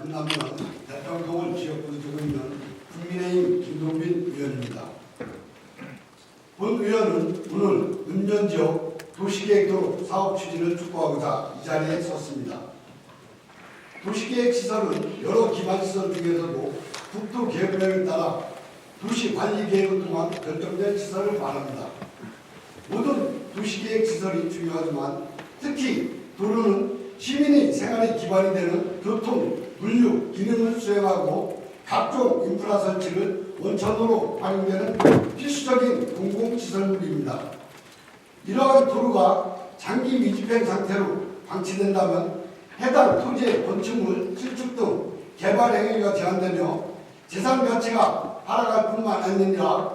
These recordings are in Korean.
금남면 대평동을 지역구로 두고 있는 국민의힘 김동빈 의원입니다. 본 의원은 오늘 읍면지역 도시계획도로 사업 추진을 촉구하고자 이 자리에 섰습니다. 도시계획시설은 여러 기반시설 중에서도 국토계획령에 따라 도시관리계획을 통한 결정된 시설을 말합니다. 모든 도시계획시설이 중요하지만 특히 도로는 시민의 생활의 기반이 되는 교통, 물류, 기능을 수행하고 각종 인프라 설치를 원천으로 활용되는 필수적인 공공시설물입니다. 이러한 도로가 장기 미집행 상태로 방치된다면 해당 토지의 건축물, 신축 등 개발 행위가 제한되며 재산 가치가 하락할 뿐만 아니라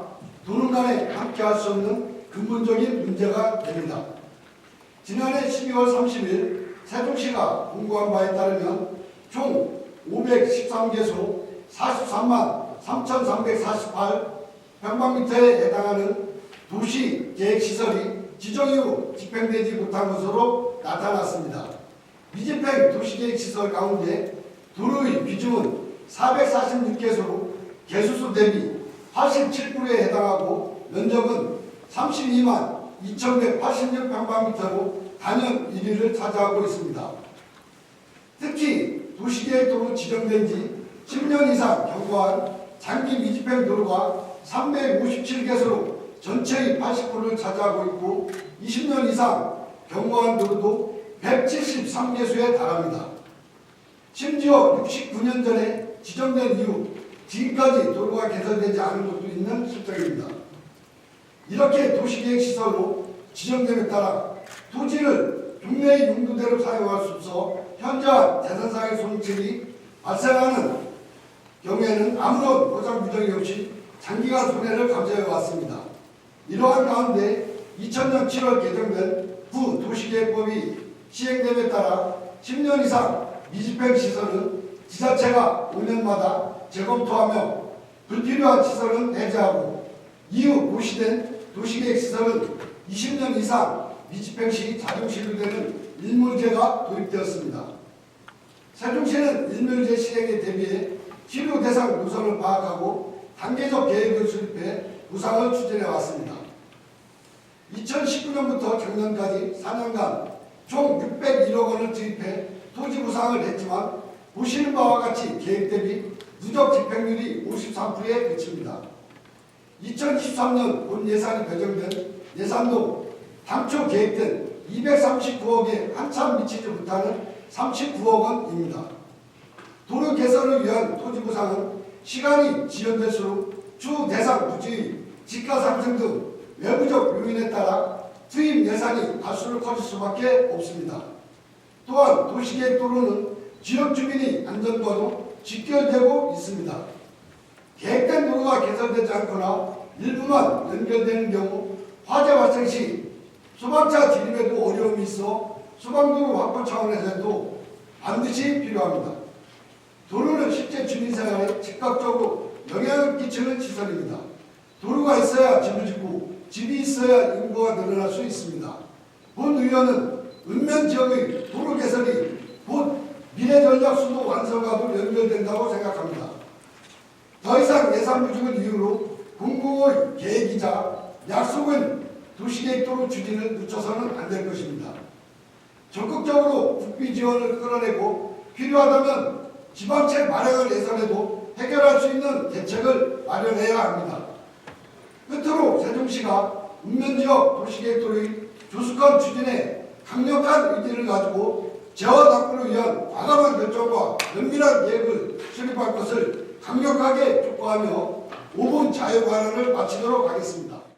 도로 간에 함께할 수 없는 근본적인 문제가 됩니다. 지난해 12월 30일 세종시가 공고한 바에 따르면 총 513개소 43만 3,348 평방미터에 해당하는 도시계획시설이 지정 이후 집행되지 못한 것으로 나타났습니다. 미집행 도시계획시설 가운데 도로의 비중은 446개소로 개수수 대비 87%에 해당하고 면적은 32만 2,186평방미터로 단연 1위를 차지하고 있습니다. 특히 도시계획도로 지정된 지 10년 이상 경과한 장기 미집행 도로가 357개소로 전체의 80%를 차지하고 있고 20년 이상 경과한 도로도 173개소에 달합니다. 심지어 69년 전에 지정된 이후 지금까지 도로가 개설되지 않은 곳도 있는 실정입니다. 이렇게 도시계획시설로 지정됨에 따라 토지를 국내의 용도대로 사용할 수 없어 현저한 재산상의 손실이 발생하는 경우에는 아무런 보상 규정이 없이 장기간 손해를 감수해 왔습니다. 이러한 가운데 2000년 7월 개정된 구도시계획법이 시행됨에 따라 10년 이상 미집행 시설은 지자체가 5년마다 재검토하며 불필요한 시설은 해제하고 이후 고시된 도시계획시설은 20년 이상 미집행 시 자동 시행되는 일몰제가 도입되었습니다. 세종시는 일몰제 실행에 대비해 필요 대상 노선을 파악하고 단계적 계획을 수립해 구상을 추진해 왔습니다. 2019년부터 작년까지 4년간 총 601억 원을 투입해 토지 구상을 했지만 보시는 바와 같이 계획 대비 누적 집행률이 53%에 그칩니다. 2023년 본 예산이 배정된 예산도 당초 계획된 239억에 한참 미치지 못하는 39억 원입니다. 도로 개선을 위한 토지 구상은 시간이 지연될수록 주 대상 부지의 지가 상승 등 외부적 요인에 따라 투입 예산이 갈수록 커질 수밖에 없습니다. 또한 도시계획도로는 지역 주민의 안전과도 직결되고 있습니다. 계획된 도로가 개설되지 않거나 일부만 연결되는 경우 화재 발생 시 소방차 진입에도 어려움이 있어 소방도로 확보 차원에서도 반드시 필요합니다. 도로는 실제 주민생활에 즉각적으로 영향을 끼치는 시설입니다. 도로가 있어야 집을 짓고 집이 있어야 인구가 늘어날 수 있습니다. 본 의원은 읍면 지역의 도로 개설이 곧 미래전략수도 완성과도 연결된다고 생각합니다. 더 이상 예산 부족을 이유로 공공의 계획이자 약속은 도시계획도로 추진을 늦춰서는 안 될 것입니다. 적극적으로 국비 지원을 끌어내고 필요하다면 지방채 마련을 예산에도 해결할 수 있는 대책을 마련해야 합니다. 끝으로 세종시가 읍면지역 도시계획도의 조속한 추진에 강력한 의지를 가지고 재원 확보를 위한 과감한 결정과 면밀한 계획을 수립할 것을 강력하게 촉구하며 5분 자유 발언을 마치도록 하겠습니다.